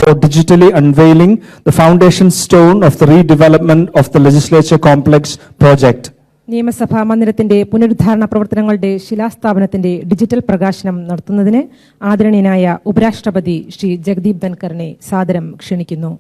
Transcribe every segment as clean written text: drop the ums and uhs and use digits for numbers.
for digitally unveiling the foundation stone of the redevelopment of the legislature complex project. നിയമസഭാ മന്ദിരത്തിന്റെ പുനരുദ്ധാരണ പ്രവർത്തനങ്ങളുടെ ശിലാസ്ഥാപനത്തിന്റെ digital പ്രകാശനം നടത്തുന്നതിന് ആദരണീയനായ ഉപരാഷ്ട്രപതി ശ്രീ ജഗദീപ് ധൻകറിനെ സാദരം ക്ഷണിക്കുന്നു.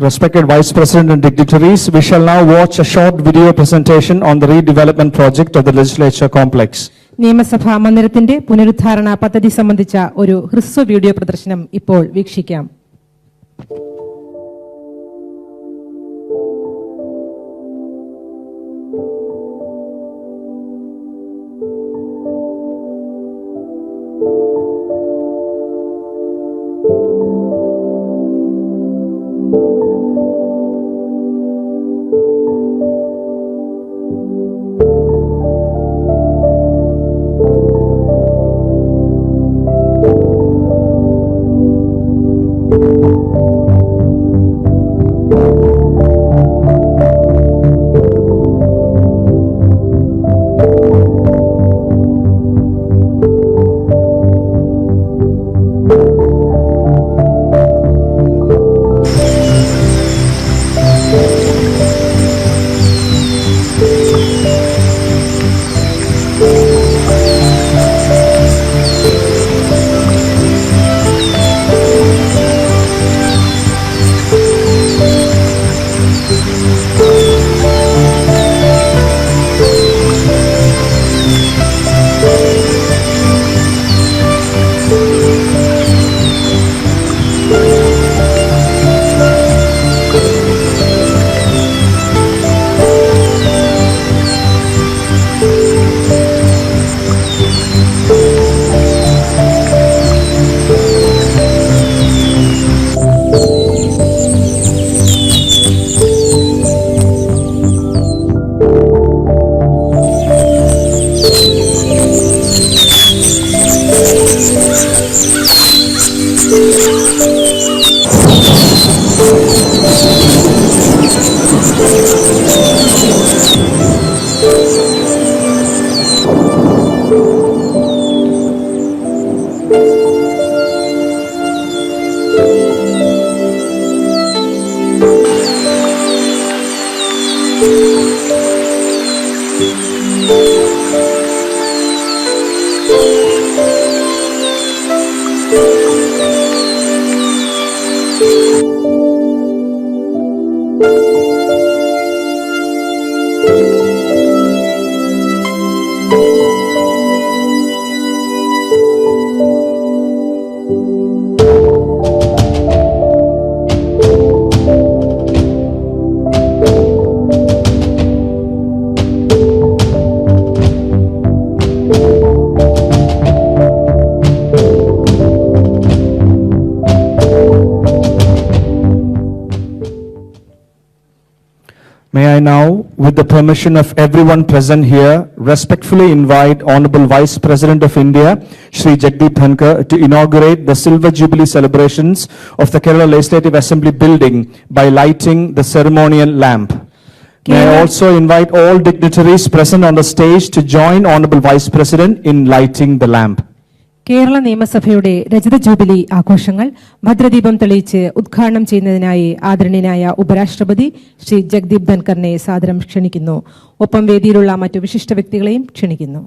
Respected Vice President and dignitaries, we shall now watch a short video presentation on the redevelopment project of the legislature complex. നിയമസഭാ മന്ദിരത്തിന്റെ പുനരുദ്ധാരണ പദ്ധതി സംബന്ധിച്ച ഒരു ഹ്രസ്വ വീഡിയോ പ്രദർശനം ഇപ്പോൾ വീക്ഷിക്കാം. May I now, with the permission of everyone present here, respectfully invite Honorable Vice President of India, Shri Jagdeep Dhankar, to inaugurate the Silver Jubilee celebrations of the Kerala Legislative Assembly building by lighting the ceremonial lamp. May I also invite all dignitaries present on the stage to join Honorable Vice President in lighting the lamp. Kerala നിയമസഭയുടെ രജത jubilee ആഘോഷങ്ങൾ ഭദ്രദീപം തെളിയിച്ച് ഉദ്ഘാടനം ചെയ്യുന്നതിനായി ആദരണീയനായ ഉപരാഷ്ട്രപതി ശ്രീ ജഗദീപ് ധൻകറിനെ സാദരം ക്ഷണിക്കുന്നു. ഒപ്പം വേദിയിലുള്ള മറ്റു വിശിഷ്ട വ്യക്തികളെയും ക്ഷണിക്കുന്നു.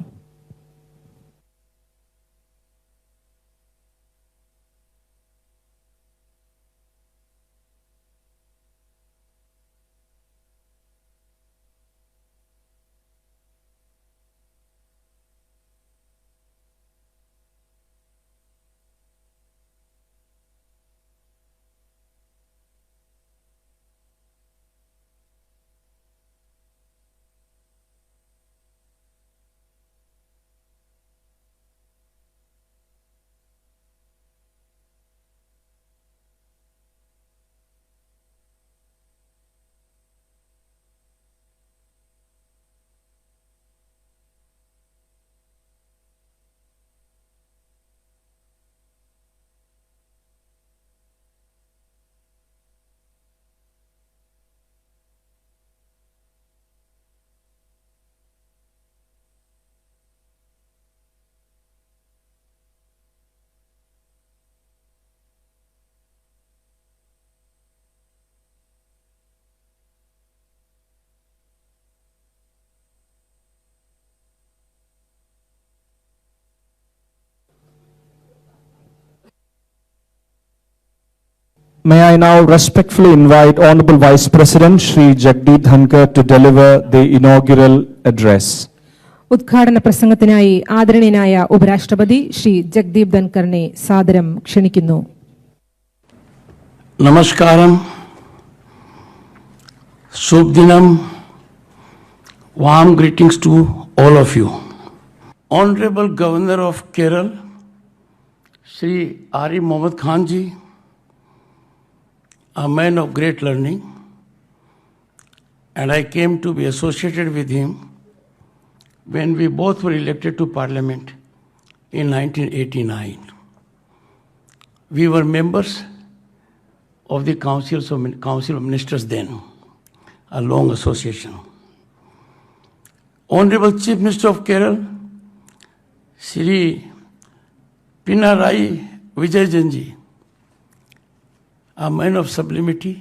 May I now respectfully invite Honorable Vice President Shri Jagdeep Dhankar to deliver the inaugural address. ഉദ്ഘാടന പ്രസംഗത്തിനായി ആദരണീയനായ ഉപരാഷ്ട്രപതി ശ്രീ ജഗ്ദീപ് ധൻകറിനെ സാദരം ക്ഷണിക്കുന്നു. Namaskaram, Shubdinam, warm greetings to all of you. Honorable Governor of Kerala, Shri Arif Mohammad Khan ji, a man of great learning, and I came to be associated with him when we both were elected to Parliament in 1989. We were members of the Council of Ministers then, a long association. Honorable Chief Minister of Kerala, Shri Pinarayi Vijayanji, a man of sublimity,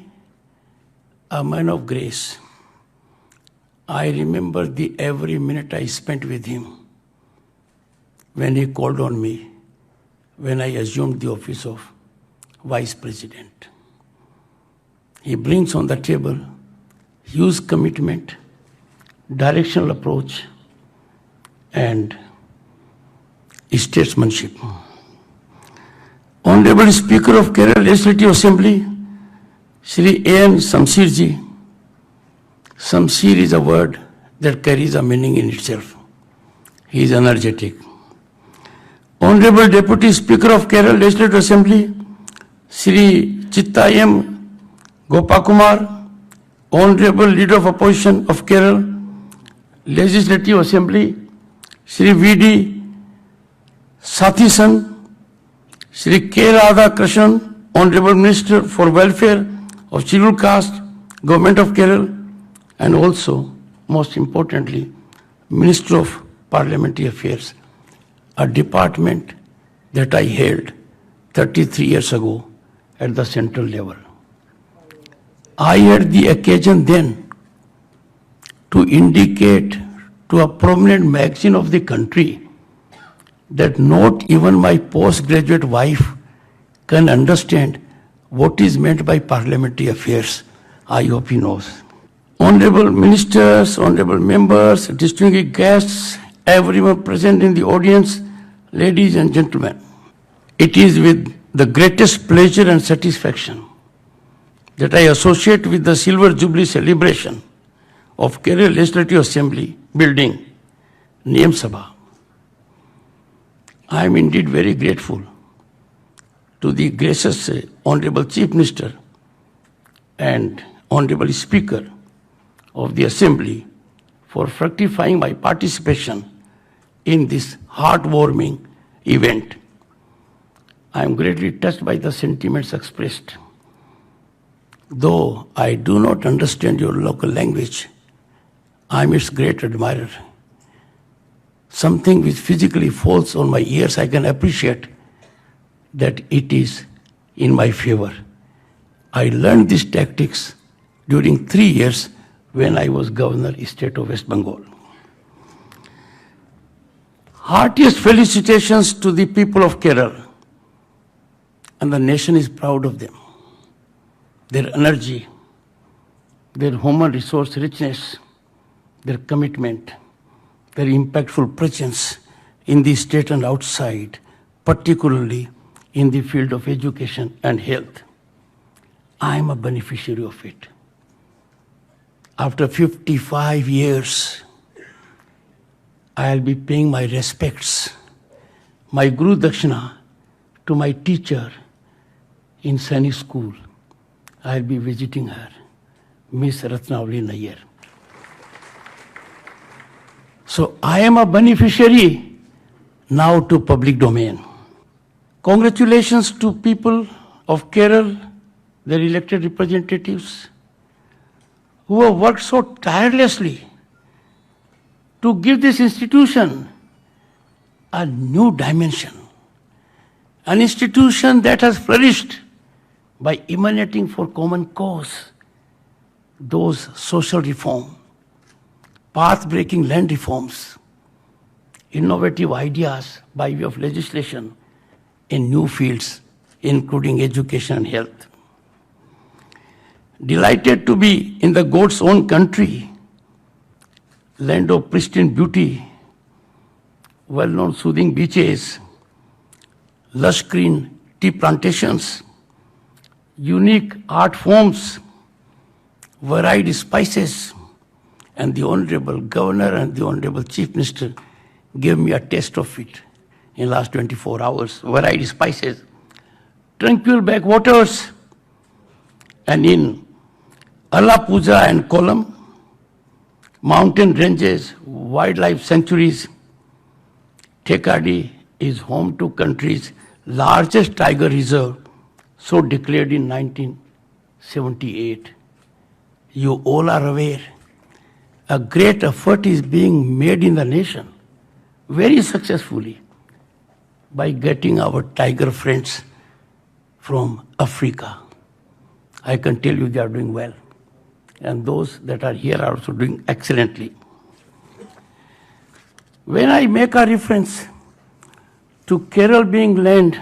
a man of grace. I remember the every minute I spent with him when he called on me when I assumed the office of Vice President. He brings on the table huge commitment, directional approach, and statesmanship. Honorable Speaker of Kerala Legislative Assembly, Shri A.N. Shamsir ji. Shamsir is a word that carries a meaning in itself. He is energetic. Honorable Deputy Speaker of Kerala Legislative Assembly, Shri Chittayam Gopakumar, Honorable Leader of Opposition of Kerala Legislative Assembly, Shri V.D. Sathisan, Shri K. Radha Krishnan, Honorable Minister for Welfare of Scheduled Caste, Government of Kerala, and also, most importantly, Minister of Parliamentary Affairs, a department that I held 33 years ago at the central level. I had the occasion then to indicate to a prominent magazine of the country that not even my postgraduate wife can understand what is meant by parliamentary affairs. I hope he knows. Honorable ministers, honorable members, distinguished guests, everyone present in the audience, ladies and gentlemen, it is with the greatest pleasure and satisfaction that I associate with the Silver Jubilee celebration of Kerala Legislative Assembly building, യമസഭ. I am indeed very grateful to the gracious Honorable Chief Minister and Honorable Speaker of the Assembly for fructifying my participation in this heartwarming event. I am greatly touched by the sentiments expressed. Though I do not understand your local language, I am its great admirer. Something which physically falls on my ears, I can appreciate that it is in my favor. I learned these tactics during 3 years when I was Governor State of West Bengal. Heartiest felicitations to the people of Kerala, and the nation is proud of them. Their energy, their human resource richness, their commitment, their impactful presence in the state and outside, particularly in the field of education and health. I am a beneficiary of it. After 55 years, I will be paying my respects, my Guru Dakshina to my teacher in Sainik School. I will be visiting her, Miss Ratnavali Nair. So I am a beneficiary now to public domain. Congratulations to people of Kerala, their elected representatives, who have worked so tirelessly to give this institution a new dimension, an institution that has flourished by emanating for common cause, those social reform, path-breaking land reforms, innovative ideas by way of legislation in new fields, including education and health. Delighted to be in the God's own country, land of pristine beauty, well-known soothing beaches, lush green tea plantations, unique art forms, varied spices, and the Honorable Governor and the Honorable Chief Minister gave me a taste of it in the last 24 hours. Varied spices, tranquil backwaters, and in Alappuzha and Kollam, mountain ranges, wildlife sanctuaries. Thekadi is home to country's largest tiger reserve, so declared in 1978. You all are aware, a great effort is being made in the nation, very successfully, by getting our tiger friends from Africa. I can tell you they are doing well. And those that are here are also doing excellently. When I make a reference to Kerala being land,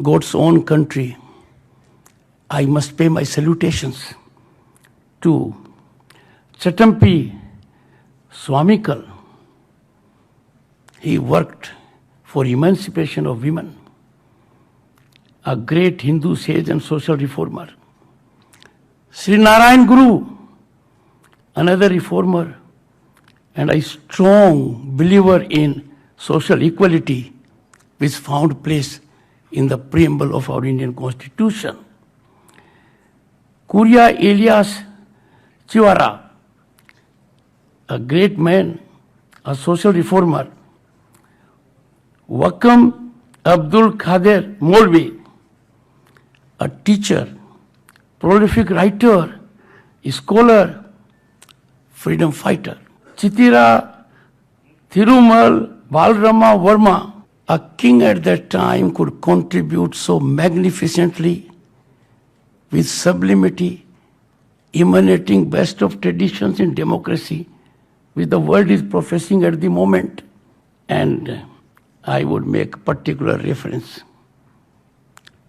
God's own country, I must pay my salutations to Chatampi Swamikal. He worked for emancipation of women, a great Hindu sage and social reformer. Sri Narayan Guru, another reformer, and a strong believer in social equality, which found place in the preamble of our Indian Constitution. Kuria Elias Chiwara, a great man, a social reformer. Wakam Abdul Qadir Molvi, a teacher, prolific writer, scholar, freedom fighter. Chitira Thirumal Balrama Verma, a king at that time, could contribute so magnificently with sublimity, emanating best of traditions in democracy, which the world is professing at the moment. And I would make particular reference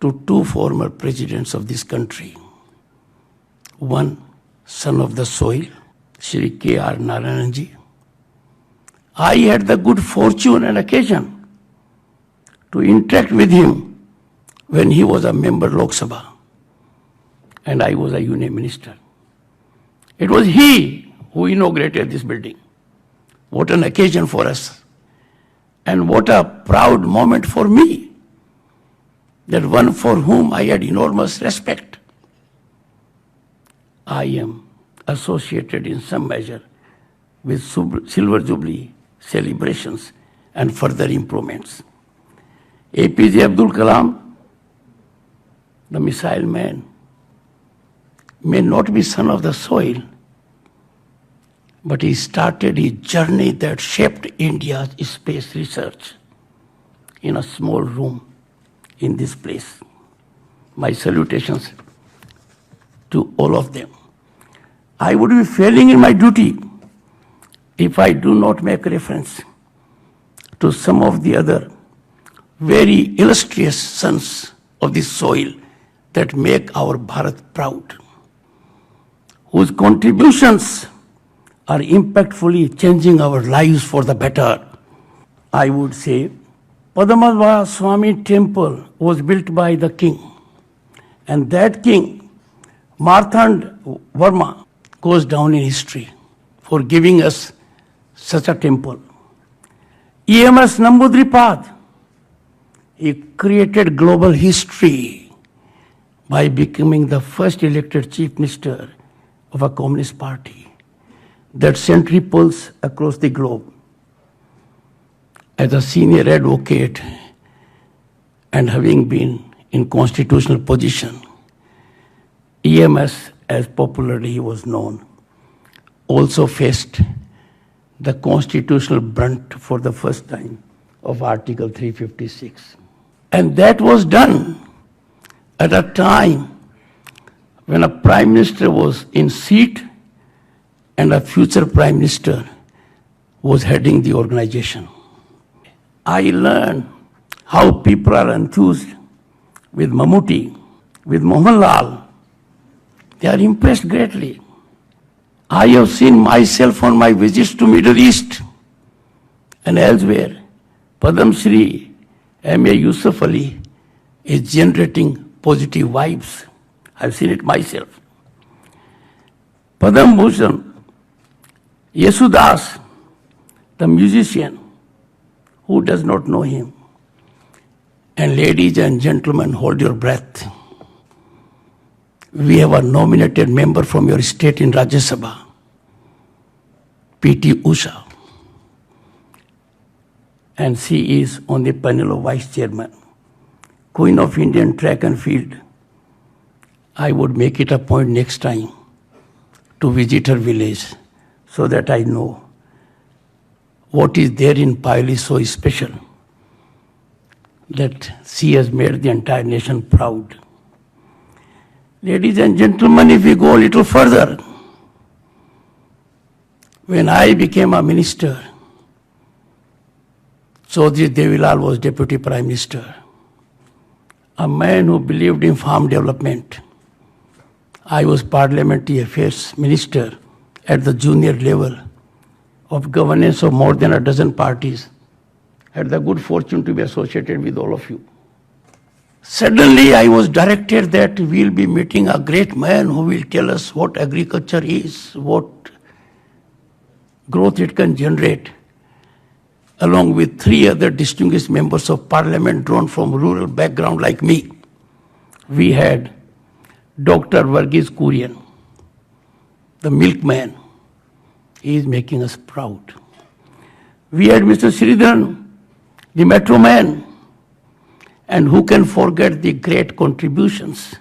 to two former presidents of this country. One, son of the soil, Shri K.R. Narayanji. I had the good fortune and occasion to interact with him when he was a member of Lok Sabha and I was a Union Minister. It was he who inaugurated this building. What an occasion for us. And what a proud moment for me, that one for whom I had enormous respect, I am associated in some measure with Silver Jubilee celebrations and further improvements. APJ Abdul Kalam, the missile man, may not be son of the soil, but he started his journey that shaped India's space research in a small room in this place. My salutations to all of them. I would be failing in my duty if I do not make reference to some of the other very illustrious sons of this soil that make our Bharat proud, whose contributions are impactfully changing our lives for the better. I would say Padmasambhava Swami temple was built by the king, and that king, Marthand Verma, goes down in history for giving us such a temple. EMS Nambudripad, he created global history by becoming the first elected chief minister of a communist party that sent ripples across the globe. As a senior advocate and having been in constitutional position, EMS, as popularly he was known, also faced the constitutional brunt for the first time of Article 356. And that was done at a time when a prime minister was in seat and a future prime minister was heading the organization. I learned how people are enthused with Mammootty, with Mohanlal, They are impressed greatly. I have seen myself on my visits to Middle East and elsewhere. Padam Shri M.A. Yusuf Ali is generating positive vibes. I've seen it myself. Padam Bhushan, Yesudas, the musician, who does not know him? And ladies and gentlemen, hold your breath. We have a nominated member from your state in Rajya Sabha, P.T. Usha. And she is on the panel of vice chairman. Queen of Indian track and field. I would make it a point next time to visit her village so that I know what is there in Payal is so special that she has made the entire nation proud. Ladies and gentlemen, if we go a little further, when I became a minister, Chaudhry Devilal was Deputy Prime Minister, a man who believed in farm development. I was Parliamentary Affairs Minister at the junior level of governance of more than a dozen parties. Had the good fortune to be associated with all of you. Suddenly I was directed that we'll be meeting a great man who will tell us what agriculture is, what growth it can generate, along with 3 other distinguished members of parliament drawn from rural background like me. We had Dr. Varghese Kurian, the milkman. He is making us proud. We had Mr. Sridharan, the metro man. And who can forget the great contributions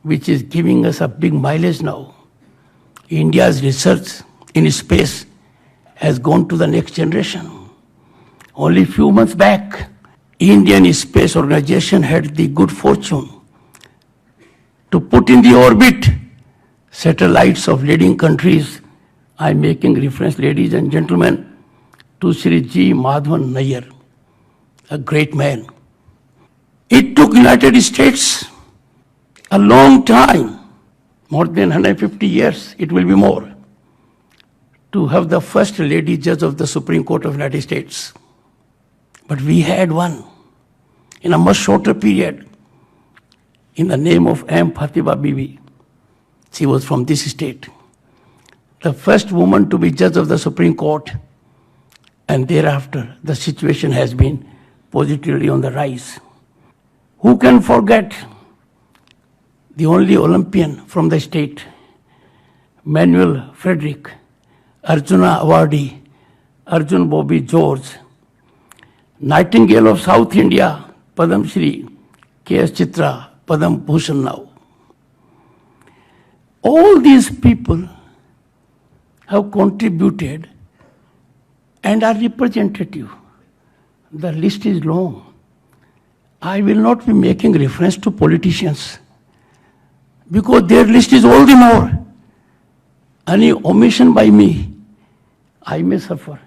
which is giving us a big mileage now. India's research in space has gone to the next generation. Only a few months back, Indian Space Organization had the good fortune to put in the orbit satellites of leading countries. I'm making reference, ladies and gentlemen, to Sri G. Madhavan Nair, a great man. It took United States a long time, more than 150 years, it will be more, to have the first lady judge of the Supreme Court of the United States. But we had one in a much shorter period in the name of M. Fatima Bibi. She was from this state. The first woman to be judge of the Supreme Court, and thereafter the situation has been positively on the rise. Who can forget the only Olympian from the state, Manuel Frederick, Arjuna awardee, Arjun Bobby George, Nightingale of South India, Padam Shri, K.S. Chitra, Padam Bhushan now. All these people have contributed and are representative. The list is long. I will not be making reference to politicians because their list is all the more. Any omission by me, I may suffer.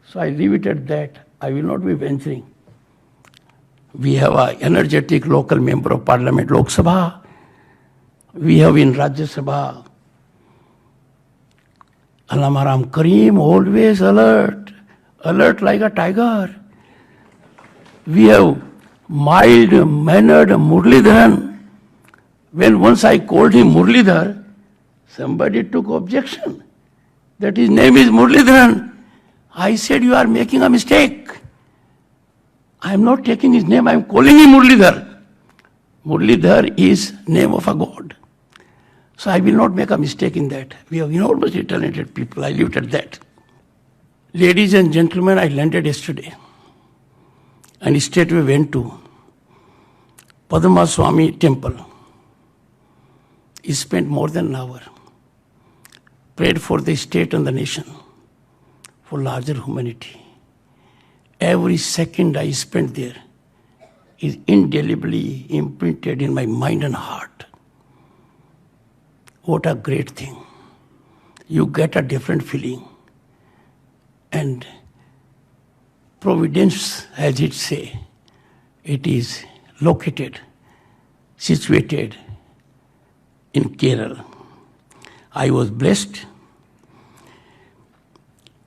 So I leave it at that. I will not be venturing. We have an energetic local member of parliament, Lok Sabha. We have in Rajya Sabha, Alamaram Kareem, always alert, alert like a tiger. We have mild-mannered Muralidharan. When once I called him Muralidhar, somebody took objection that his name is Muralidharan. I said, you are making a mistake. I am not taking his name, I am calling him Muralidhar. Muralidhar is name of a god. So I will not make a mistake in that. We have enormously talented people, I leave it at that. Ladies and gentlemen, I landed yesterday and straightway went to Padma Swami temple. He spent more than an hour, prayed for the state and the nation, for larger humanity. Every second I spent there is indelibly imprinted in my mind and heart. What a great thing. You get a different feeling. And Providence, as it say, it is located, situated in Kerala. I was blessed.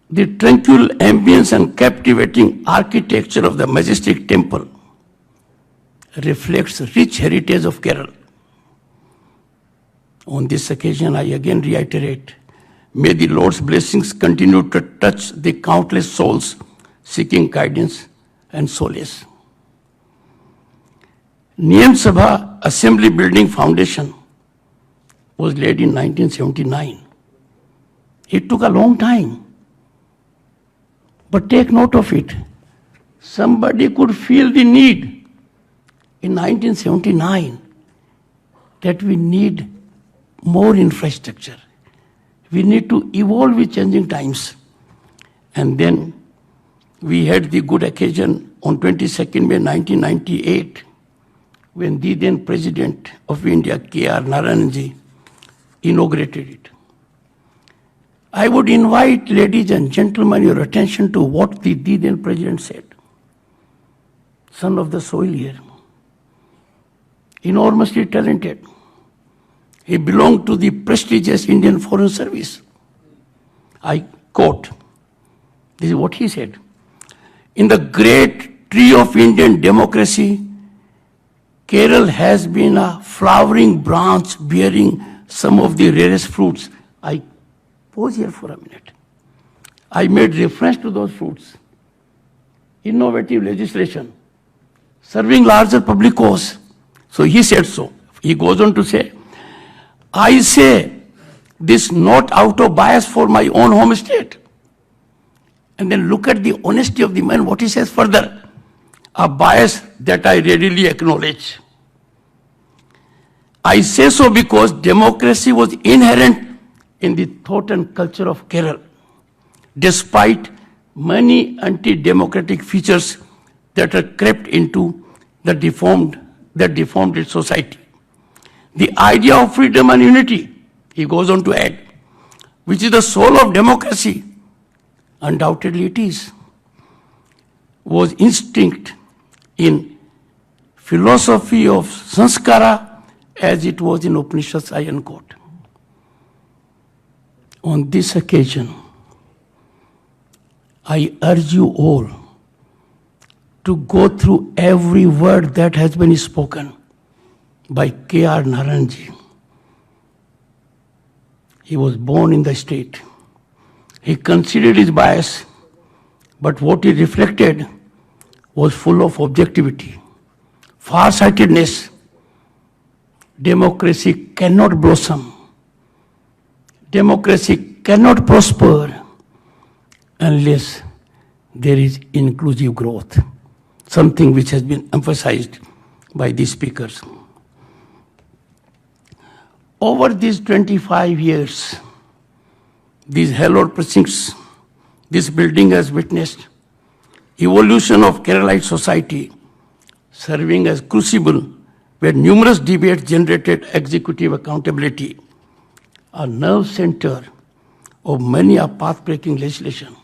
The tranquil ambience and captivating architecture of the majestic temple reflects rich heritage of Kerala. On this occasion, I again reiterate, may the Lord's blessings continue to touch the countless souls seeking guidance and solace. യമസഭ Assembly Building Foundation was laid in 1979. It took a long time. But take note of it. Somebody could feel the need in 1979 that we need more infrastructure. We need to evolve with changing times. And then we had the good occasion on 22nd May 1998 when the then President of India, K.R. Narayanji, inaugurated it. I would invite ladies and gentlemen your attention to what the then President said. Son of the soil here, enormously talented. He belonged to the prestigious Indian Foreign Service. I quote, this is what he said. In the great tree of Indian democracy, Kerala has been a flowering branch bearing some of the rarest fruits. I pause here for a minute. I made reference to those fruits. Innovative legislation, serving larger public cause. So he said so. He goes on to say, I say this not out of bias for my own home state. And then look at the honesty of the man, what he says further. A bias that I readily acknowledge. I say so because democracy was inherent in the thought and culture of Kerala, despite many anti-democratic features that are crept into that deformed its society. The idea of freedom and unity, he goes on to add, which is the soul of democracy, undoubtedly it is, was instinct in philosophy of sanskara as it was in Upanishads, I unquote. On this occasion, I urge you all to go through every word that has been spoken by K.R. Narayanji. He was born in the state. He considered his bias, but what he reflected was full of objectivity, far-sightedness. Democracy cannot blossom. Democracy cannot prosper unless there is inclusive growth, something which has been emphasized by these speakers. Over these 25 years, these hallowed precincts, this building has witnessed evolution of Keralite society, serving as crucible where numerous debates generated executive accountability, a nerve center of many a path-breaking legislation.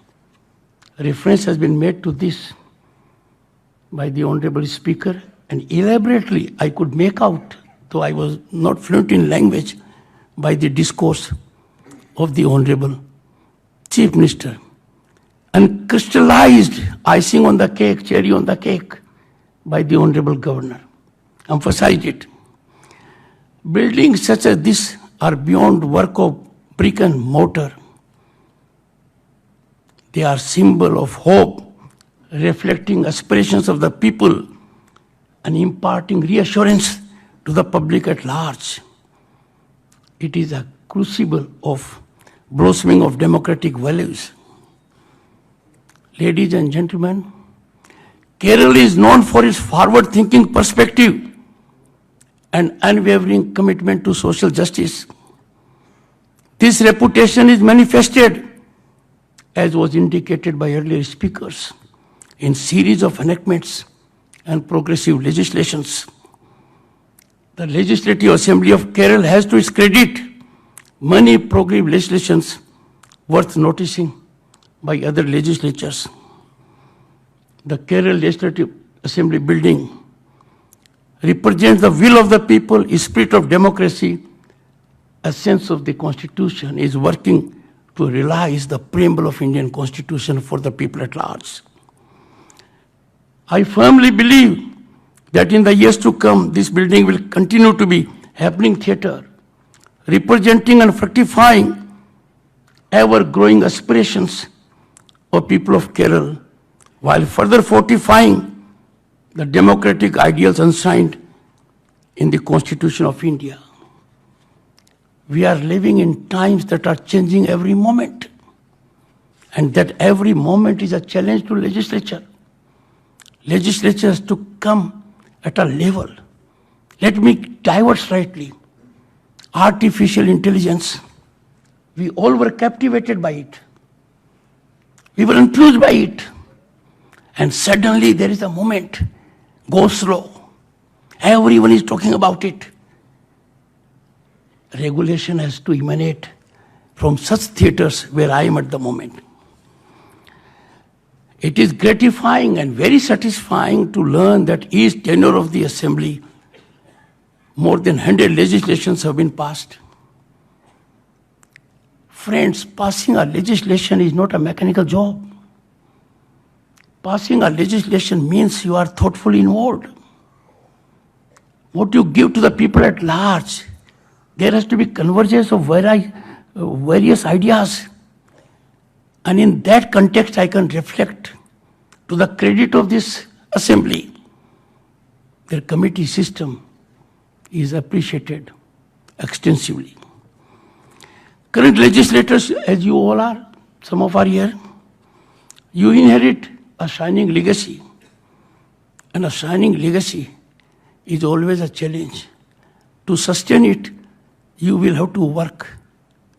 Reference has been made to this by the Honorable Speaker, and elaborately I could make out, though I was not fluent in language, by the discourse of the Honorable Chief Minister, and crystallized icing on the cake, cherry on the cake, by the Honorable Governor. Emphasized it. Buildings such as this are beyond work of brick and mortar. They are symbol of hope, reflecting aspirations of the people and imparting reassurance to the public at large. It is a crucible of blossoming of democratic values. Ladies and gentlemen, Kerala is known for its forward-thinking perspective and unwavering commitment to social justice. This reputation is manifested, as was indicated by earlier speakers, in series of enactments and progressive legislations. The Legislative Assembly of Kerala has to its credit many progressive legislations worth noticing by other legislatures. The Kerala Legislative Assembly building represents the will of the people, a spirit of democracy, essence of the Constitution is working to realize the preamble of Indian Constitution for the people at large. I firmly believe that in the years to come, this building will continue to be happening theatre, representing and fructifying ever-growing aspirations of people of Kerala, while further fortifying the democratic ideals enshrined in the Constitution of India. We are living in times that are changing every moment, and that every moment is a challenge to legislature. Legislature has to come at a level. Let me divert slightly. Artificial intelligence. We all were captivated by it. We were enthused by it. And suddenly there is a moment, go slow. Everyone is talking about it. Regulation has to emanate from such theatres where I am at the moment. It is gratifying and very satisfying to learn that each tenure of the Assembly, more than 100 legislations have been passed. Friends, passing a legislation is not a mechanical job. Passing a legislation means you are thoughtfully involved. What you give to the people at large, there has to be convergence of various ideas. And in that context, I can reflect to the credit of this Assembly. Their committee system is appreciated extensively. Current legislators, as you all are, some of are here, you inherit a shining legacy. And a shining legacy is always a challenge. To sustain it, you will have to work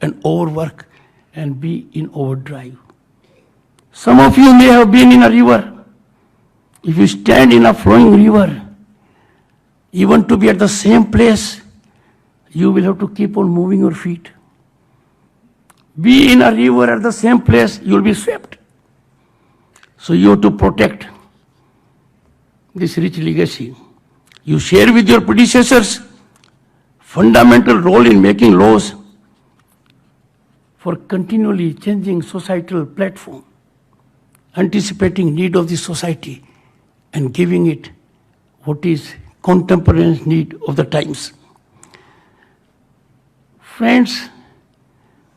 and overwork and be in overdrive. Some of you may have been in a river. If you stand in a flowing river, even to be at the same place, you will have to keep on moving your feet. Be in a river at the same place, you will be swept. So you have to protect this rich legacy. You share with your predecessors fundamental role in making laws for continually changing societal platform, anticipating need of the society and giving it what is contemporaneous need of the times. Friends,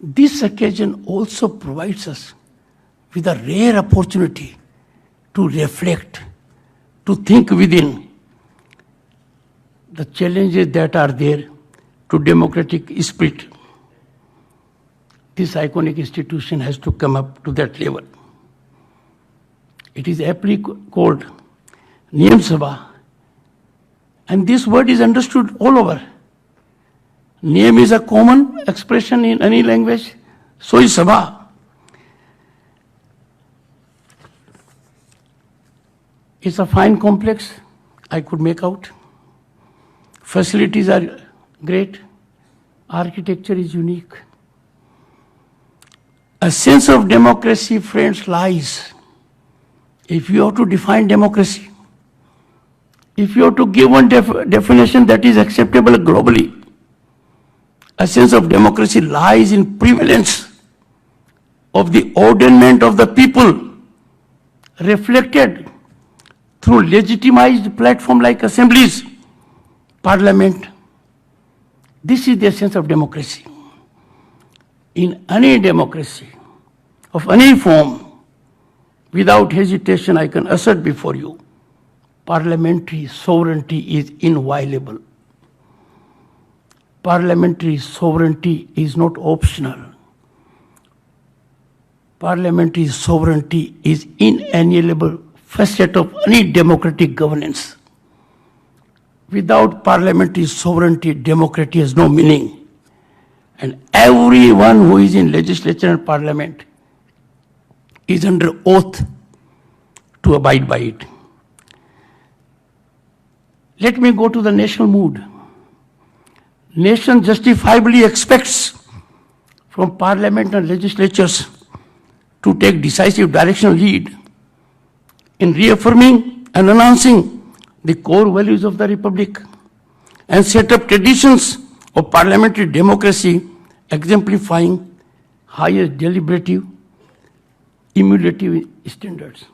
this occasion also provides us with a rare opportunity to reflect, to think within the challenges that are there to democratic spirit. This iconic institution has to come up to that level. It is aptly called യമസഭ, and this word is understood all over. Name is a common expression in any language, so is sabha. It's a fine complex, I could make out. Facilities are great. Architecture is unique. A sense of democracy, friends, lies. If you have to define democracy, if you have to give one definition that is acceptable globally, a sense of democracy lies in prevalence of the ordainment of the people, reflected through legitimized platform like assemblies, parliament. This is the essence of democracy. In any democracy of any form, without hesitation, I can assert before you, parliamentary sovereignty is inviolable. Parliamentary sovereignty is not optional. Parliamentary sovereignty is inalienable facet of any democratic governance. Without parliamentary sovereignty, democracy has no meaning. And everyone who is in legislature and parliament is under oath to abide by it. Let me go to the national mood. Nation justifiably expects from parliament and legislatures to take decisive directional lead in reaffirming and announcing the core values of the Republic and set up traditions of parliamentary democracy exemplifying highest deliberative, emulative standards.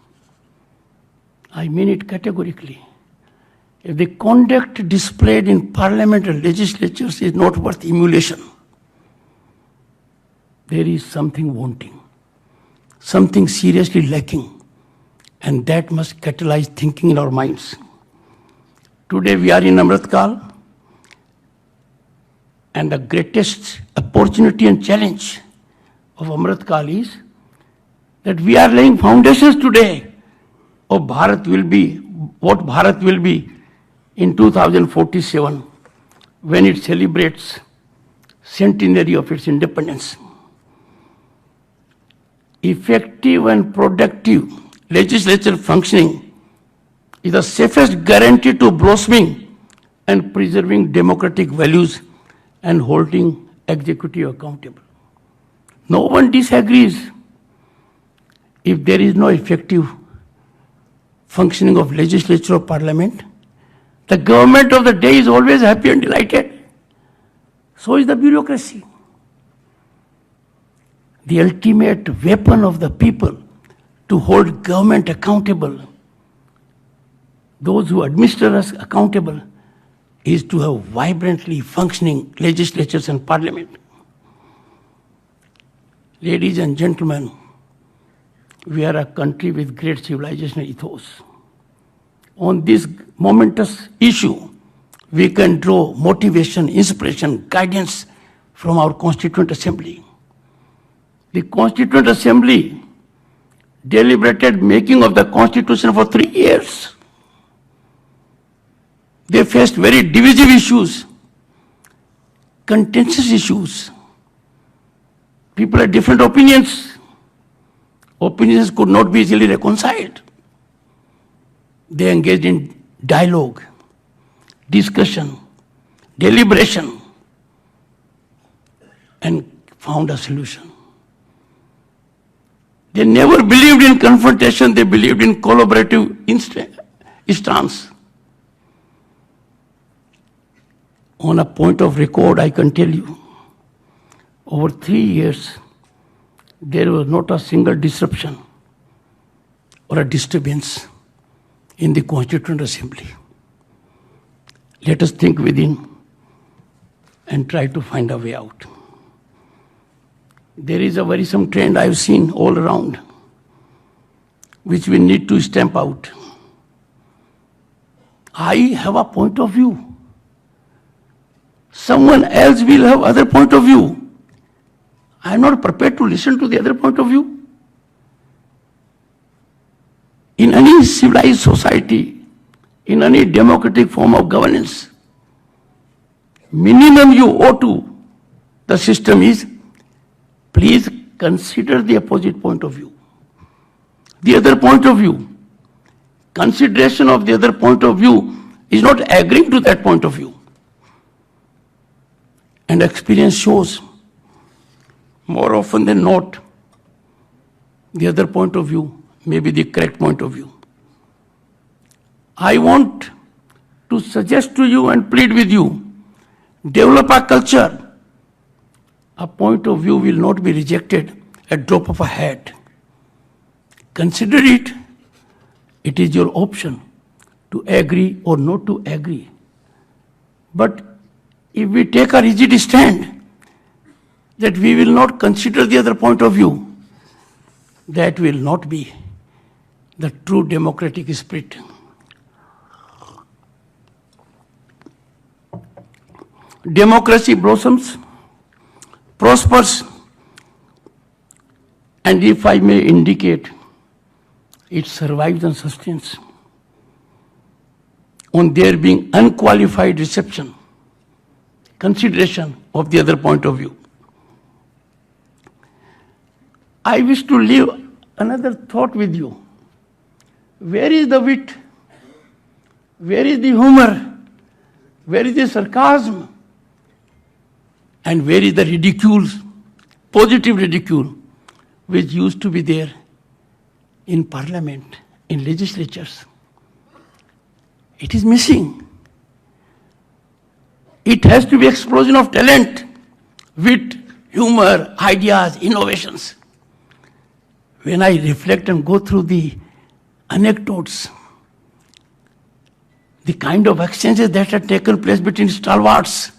I mean it categorically. If the conduct displayed in parliament and legislatures is not worth emulation, there is something wanting, something seriously lacking, and that must catalyze thinking in our minds. Today we are in Amrit Kal, and the greatest opportunity and challenge of Amrit Kal is that we are laying foundations today of Bharat will be, what Bharat will be in 2047 when it celebrates centenary of its independence. Effective and productive legislature functioning is the safest guarantee to blossoming and preserving democratic values and holding executive accountable. No one disagrees. If there is no effective functioning of legislature or parliament, the government of the day is always happy and delighted. So is the bureaucracy. The ultimate weapon of the people to hold government accountable, those who administer us accountable, is to have vibrantly functioning legislatures and parliament. Ladies and gentlemen, we are a country with great civilization ethos. On this momentous issue, we can draw motivation, inspiration, guidance from our Constituent Assembly. The Constituent Assembly deliberated making of the Constitution for 3 years. They faced very divisive issues, contentious issues. People had different opinions. Opinions could not be easily reconciled. They engaged in dialogue, discussion, deliberation, and found a solution. They never believed in confrontation, they believed in collaborative stance. On a point of record, I can tell you, over 3 years, there was not a single disruption or a disturbance in the Constituent Assembly. Let us think within and try to find a way out. There is a worrisome trend I have seen all around, which we need to stamp out. I have a point of view. Someone else will have other point of view. I am not prepared to listen to the other point of view. In any civilized society, in any democratic form of governance, minimum you owe to the system is, please consider the opposite point of view. The other point of view. Consideration of the other point of view is not agreeing to that point of view. And experience shows, more often than not, the other point of view may be the correct point of view. I want to suggest to you and plead with you, develop a culture. A point of view will not be rejected at drop of a hat. Consider it. It is your option to agree or not to agree. But if we take a rigid stand that we will not consider the other point of view, that will not be the true democratic spirit. Democracy blossoms, prospers, and if I may indicate, it survives and sustains on there being unqualified reception, consideration of the other point of view. I wish to leave another thought with you. Where is the wit? Where is the humor? Where is the sarcasm? And where is the ridicule, positive ridicule, which used to be there in parliament, in legislatures? It is missing. It has to be explosion of talent, wit, humor, ideas, innovations. When I reflect and go through the anecdotes, the kind of exchanges that have taken place between stalwarts,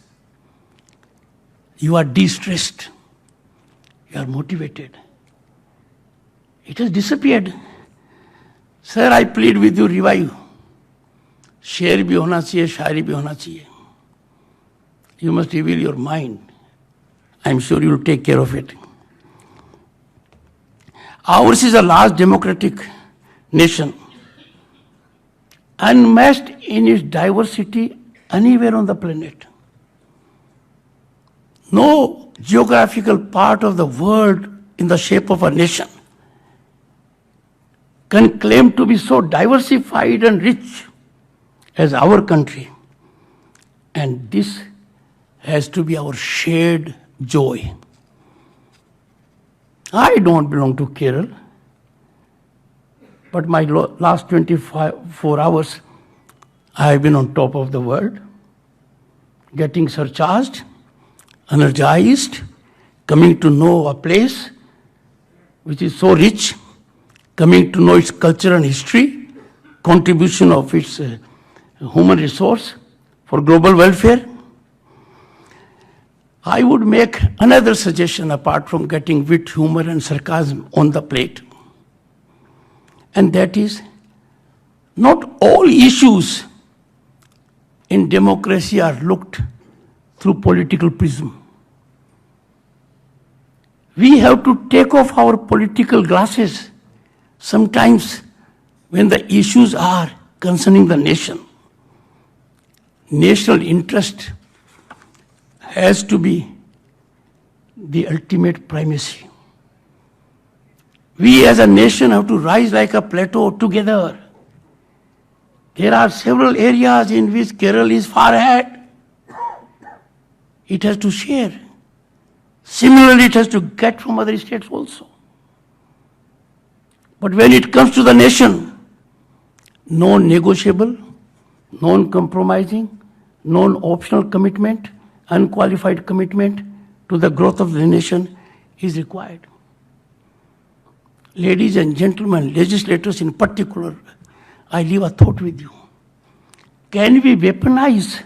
you are de-stressed, you are motivated. It has disappeared. Sir, I plead with you, revive. शेर भी होना चाहिए, शायरी भी होना चाहिए. You must reveal your mind. I'm sure you will take care of it. Ours is a large democratic nation, unmatched in its diversity anywhere on the planet. No geographical part of the world in the shape of a nation can claim to be so diversified and rich as our country. And this has to be our shared joy. I don't belong to Kerala, but my last 24 hours, I have been on top of the world, getting surcharged, energized, coming to know a place which is so rich, coming to know its culture and history, contribution of its human resource for global welfare. I would make another suggestion apart from getting wit, humor, and sarcasm on the plate. And that is, not all issues in democracy are looked through political prism. We have to take off our political glasses sometimes when the issues are concerning the nation. National interest has to be the ultimate primacy. We as a nation have to rise like a plateau together. There are several areas in which Kerala is far ahead. It has to share. Similarly, it has to get from other states also. But when it comes to the nation, non-negotiable, non-compromising, non-optional commitment, unqualified commitment to the growth of the nation is required. Ladies and gentlemen, legislators in particular, I leave a thought with you. Can we weaponize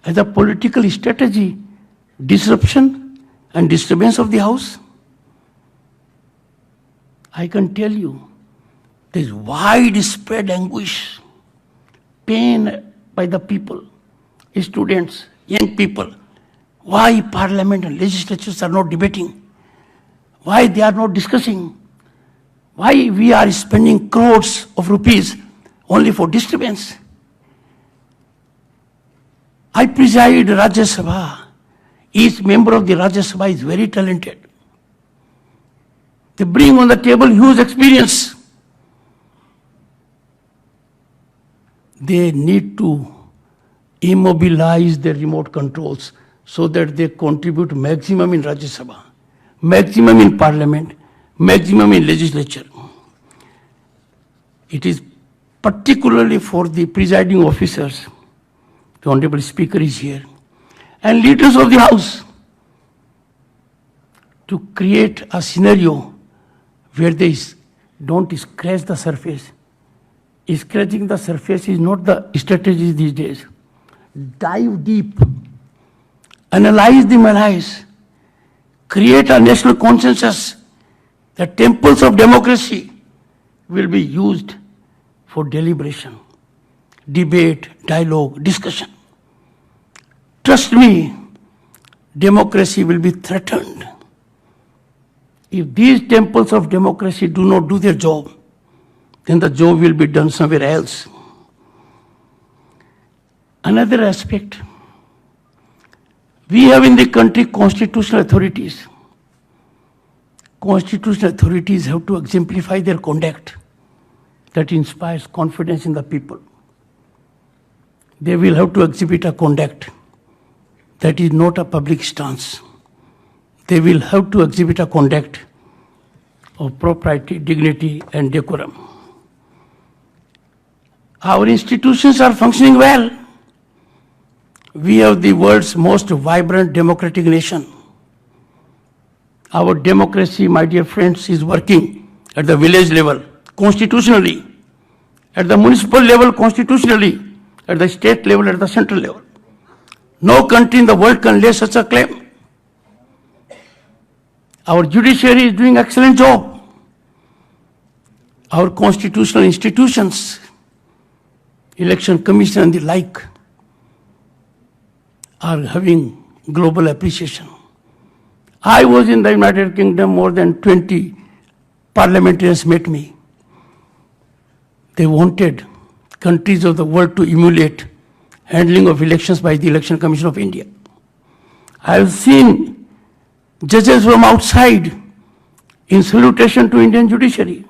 as a political strategy disruption and disturbance of the House? I can tell you, there is widespread anguish, pain by the people, students, young people. Why Parliament and legislatures are not debating? Why they are not discussing? Why we are spending crores of rupees only for disturbance? I preside Rajya Sabha. Each member of the Rajya Sabha is very talented. They bring on the table huge experience. They need to immobilize their remote controls so that they contribute maximum in Rajya Sabha, maximum in Parliament, maximum in legislature. It is particularly for the presiding officers, the Honorable Speaker is here, and leaders of the House to create a scenario where they don't scratch the surface. Scratching the surface is not the strategy these days. Dive deep, analyze the malaise, create a national consensus. The temples of democracy will be used for deliberation, debate, dialogue, discussion. Trust me, democracy will be threatened if these temples of democracy do not do their job. Then the job will be done somewhere else. Another aspect, we have in the country constitutional authorities. Constitutional authorities have to exemplify their conduct that inspires confidence in the people. They will have to exhibit a conduct that is not a public stance. They will have to exhibit a conduct of propriety, dignity, and decorum. Our institutions are functioning well. we have the world's most vibrant democratic nation. Our democracy, my dear friends, is working at the village level, constitutionally, at the municipal level, constitutionally, at the state level, at the central level. No country in the world can lay such a claim. Our judiciary is doing excellent job. Our constitutional institutions, election commission and the like, are having global appreciation. I was in the United Kingdom, more than 20 parliamentarians met me. They wanted countries of the world to emulate handling of elections by the Election Commission of India. I have seen judges from outside in salutation to Indian judiciary.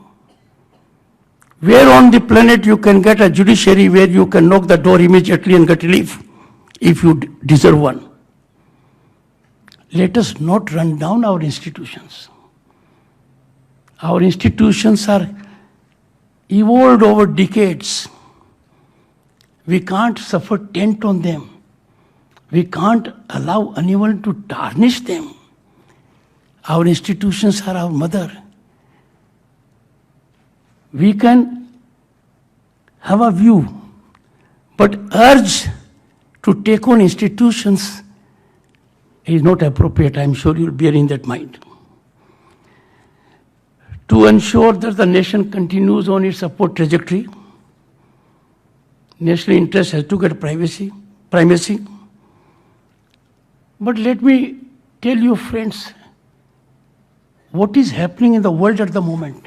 Where on the planet you can get a judiciary where you can knock the door immediately and get relief if you deserve one? Let us not run down our institutions. Our institutions are evolved over decades. We can't suffer taint on them. We can't allow anyone to tarnish them. Our institutions are our mother. We can have a view, but urge to take on institutions is not appropriate. I'm sure you'll bear in that mind. To ensure that the nation continues on its upward trajectory, national interest has to get primacy. But let me tell you, friends, what is happening in the world at the moment.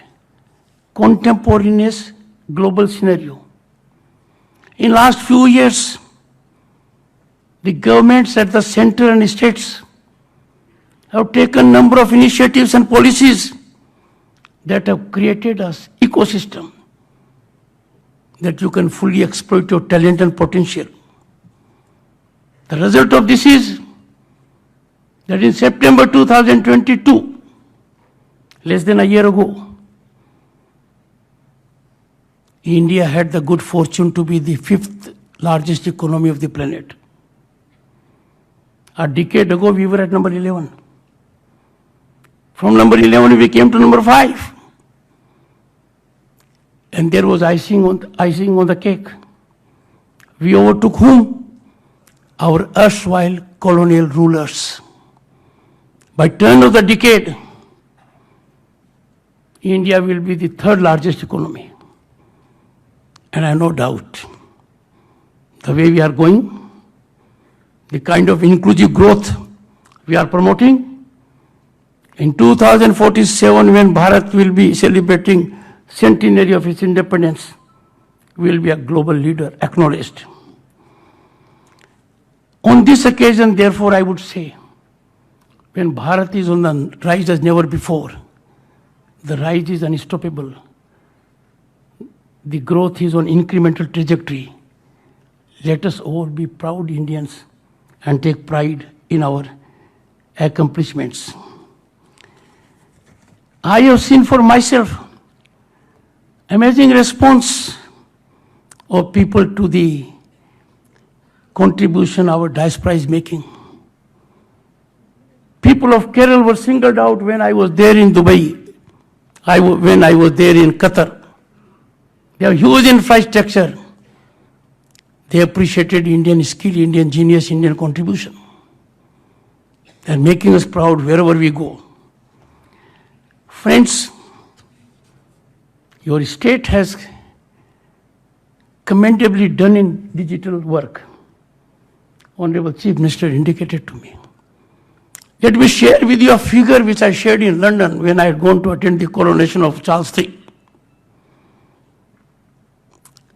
Contemporaneous global scenario. In last few years, the governments at the center and states have taken a number of initiatives and policies that have created an ecosystem that you can fully exploit your talent and potential. The result of this is that in September 2022, less than a year ago, India had the good fortune to be the 5th largest economy of the planet. A decade ago, we were at number 11. From number 11, we came to number 5. And there was icing on the cake. We overtook whom? Our erstwhile colonial rulers. By turn of the decade, India will be the 3rd largest economy. And I have no doubt, the way we are going, the kind of inclusive growth we are promoting, in 2047, when Bharat will be celebrating centenary of its independence, we will be a global leader, acknowledged. On this occasion, therefore, I would say, when Bharat is on the rise as never before, the rise is unstoppable. The growth is on incremental trajectory. Let us all be proud Indians and take pride in our accomplishments. I have seen for myself amazing response of people to the contribution our diaspora is making. People of Kerala were singled out when I was there in Dubai, when I was there in Qatar. They have huge infrastructure. They appreciated Indian skill, Indian genius, Indian contribution. They are making us proud wherever we go. Friends, your state has commendably done in digital work. Honorable Chief Minister indicated to me. Let me share with you a figure which I shared in London when I had gone to attend the coronation of Charles III.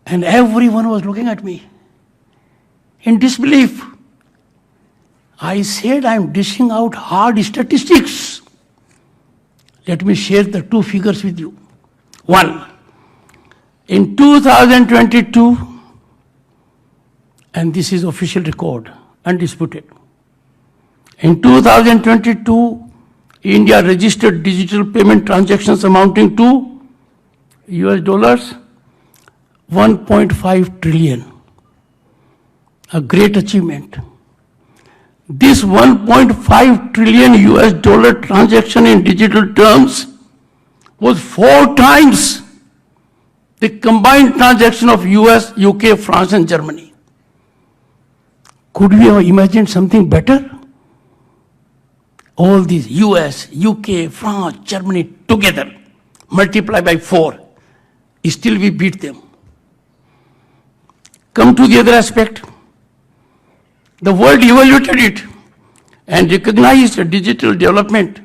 And everyone was looking at me in disbelief. I said, I'm dishing out hard statistics. Let me share the 2 figures with you. 1, in 2022, and this is official record, undisputed. In 2022, India registered digital payment transactions amounting to US dollars 1.5 trillion. a great achievement. This 1.5 trillion US dollar transaction in digital terms was 4 times the combined transaction of US, UK, France and Germany. Could we have imagined something better? All these US, UK, France, Germany together, multiply by 4, still we beat them. Come to the other aspect. The world evaluated it and recognized a digital development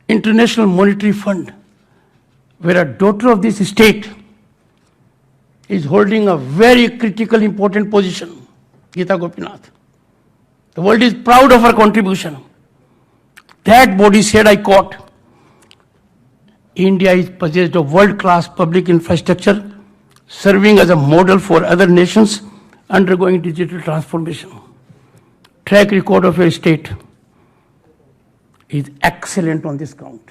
International Monetary Fund, where a daughter of this state is holding a very critical, important position, Geeta Gopinath. The world is proud of her contribution. That body said, I quote, India is possessed of world-class public infrastructure, serving as a model for other nations undergoing digital transformation. Track record of your state is excellent on this count.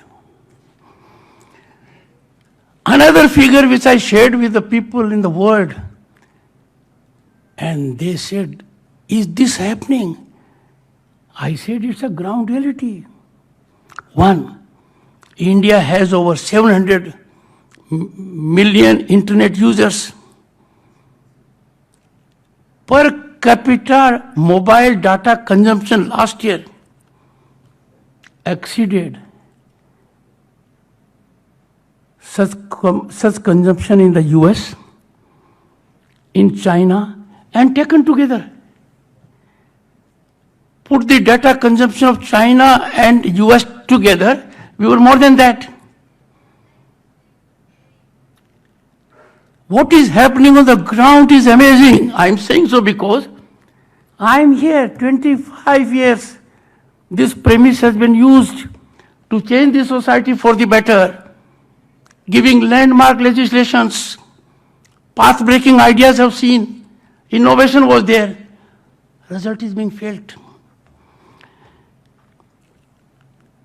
Another figure which I shared with the people in the world, and they said, is this happening? I said, it's a ground reality. 1, India has over 700 million internet users. Per capita mobile data consumption last year exceeded such consumption in the US, in China, and taken together. Put the data consumption of China and US together, we were more than that. What is happening on the ground is amazing. I'm saying so because I'm here 25 years. This premise has been used to change the society for the better, giving landmark legislations, path-breaking ideas have seen, innovation was there, result is being felt.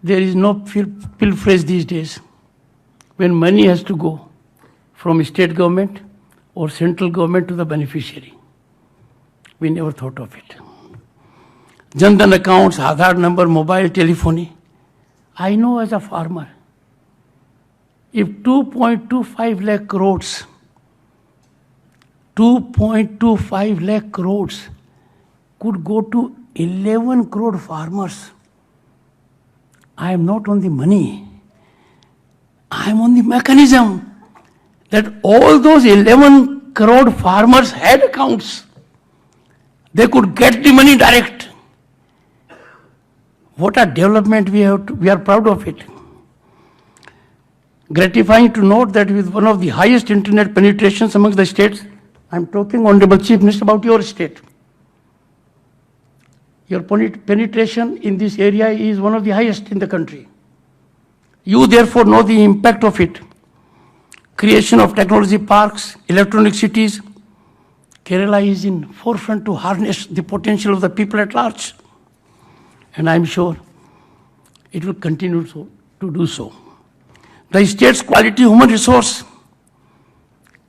There is no pilferage these days when money has to go from state government or central government to the beneficiary. We never thought of it. Jan-Dhan accounts, Aadhaar number, mobile telephony. I know as a farmer, if 2.25 lakh crores, 2.25 lakh crores could go to 11 crore farmers, I am not on the money. I am on the mechanism that all those 11 crore farmers had accounts. They could get the money direct. What a development we are proud of it. Gratifying to note that with one of the highest internet penetrations among the states, I'm talking, Honorable Chief Minister, about your state. Your penetration in this area is one of the highest in the country. You therefore know the impact of it. Creation of technology parks, electronic cities. Kerala is in forefront to harness the potential of the people at large. And I'm sure it will continue to do so. The state's quality human resource,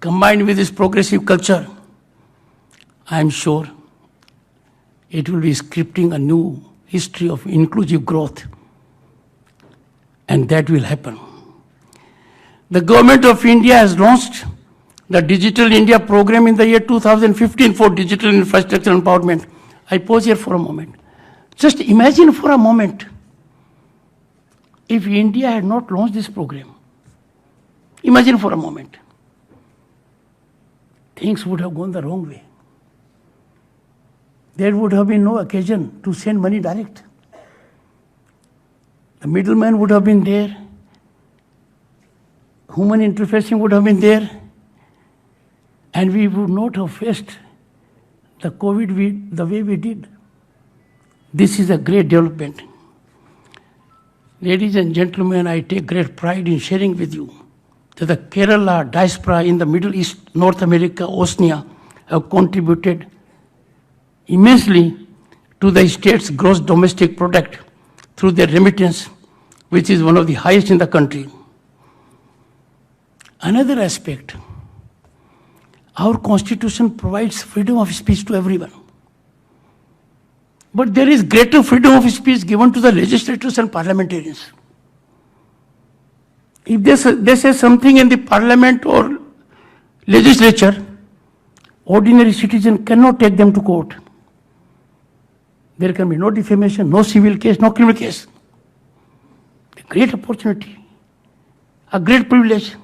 combined with this progressive culture, I'm sure it will be scripting a new history of inclusive growth. And that will happen. The government of India has launched the Digital India program in the year 2015 for digital infrastructure empowerment. I pause here for a moment. Just imagine for a moment if India had not launched this program. Imagine for a moment. Things would have gone the wrong way. There would have been no occasion to send money direct. The middleman would have been there. Human interfacing would have been there. And we would not have faced the COVID the way we did. This is a great development. Ladies and gentlemen, I take great pride in sharing with you that the Kerala diaspora in the Middle East, North America, Oceania have contributed immensely to the state's gross domestic product through their remittance, which is one of the highest in the country. Another aspect, Our constitution provides freedom of speech to everyone. But there is greater freedom of speech given to the legislators and parliamentarians. If they say something in the parliament or legislature, ordinary citizen cannot take them to court. There can be no defamation, no civil case, no criminal case. A great opportunity, a great privilege.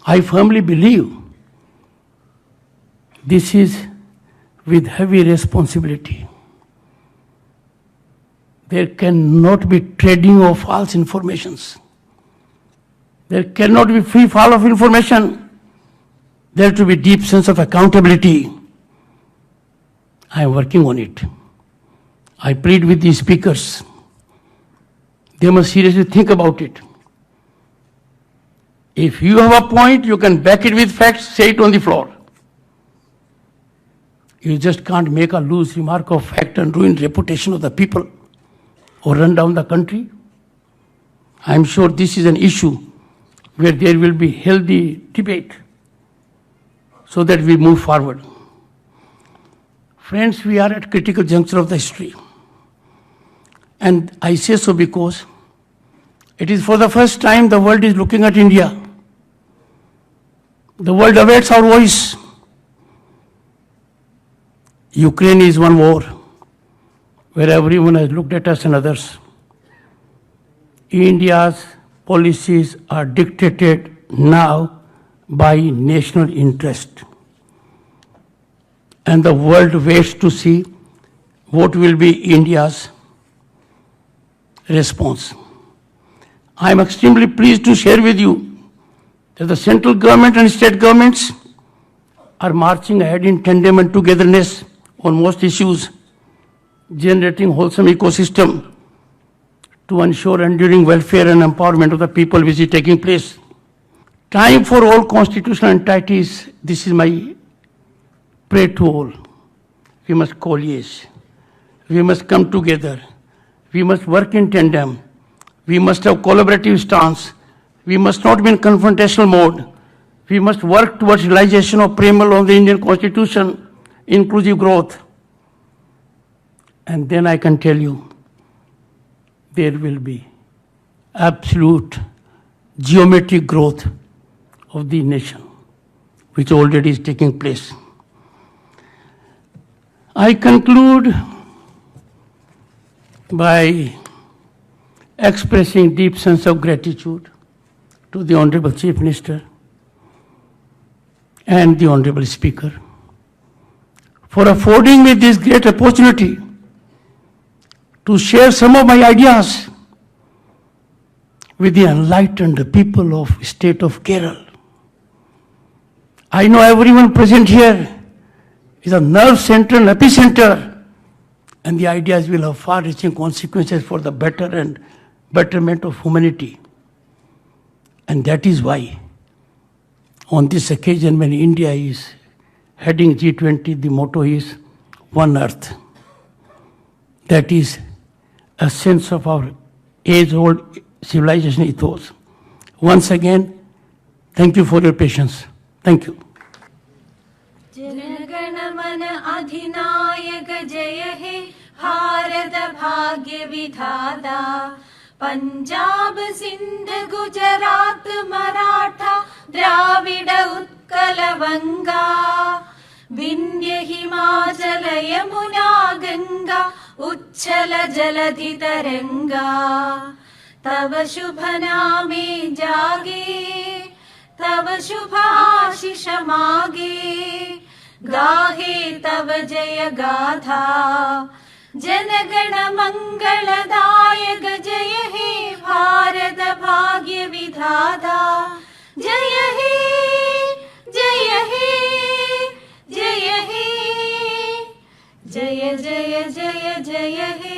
I firmly believe this is with heavy responsibility. There cannot be trading of false informations. There cannot be free fall of information. There to be deep sense of accountability. I am working on it. I plead with these speakers. They must seriously think about it. If you have a point, you can back it with facts, say it on the floor. You just can't make a loose remark of fact and ruin reputation of the people or run down the country. I am sure this is an issue where there will be healthy debate so that we move forward. Friends, we are at critical juncture of the history. And I say so because it is for the first time the world is looking at India. The world awaits our voice. Ukraine is one war where everyone has looked at us and others. India's policies are dictated now by national interest. And the world waits to see what will be India's response. I am extremely pleased to share with you that the central government and state governments are marching ahead in tandem and togetherness on most issues, generating wholesome ecosystem to ensure enduring welfare and empowerment of the people which is taking place. Time for all constitutional entities, this is my prayer to all. We must coalesce. We must come together. We must work in tandem. We must have collaborative stance. We must not be in confrontational mode. We must work towards realization of preamble of the Indian Constitution, inclusive growth. And then I can tell you, there will be absolute geometric growth of the nation, which already is taking place. I conclude by expressing deep sense of gratitude to the Honorable Chief Minister and the Honorable Speaker for affording me this great opportunity to share some of my ideas with the enlightened people of state of Kerala. I know everyone present here is a nerve center and epicenter, and the ideas will have far-reaching consequences for the better and betterment of humanity. And that is why, on this occasion when India is heading G20, the motto is One Earth. That is a sense of our age-old civilization ethos. Once again, thank you for your patience. Thank you. Jana Gana Mana अधिनायक जय हे भारत भाग्य विधाता पंजाब सिंध गुजरात मराठा द्राविड उत्कल वंगा विंध्य हिमाचल यमुना गंगा उच्छल जलधि तरंगा तव शुभ नामे जागे तव शुभ आशीष मागे गाहे तव जय गाथा जनगण मंगलदायक जय हे भारत भाग्य विधाता जय हे जय हे जय हे जय जय जय जय हे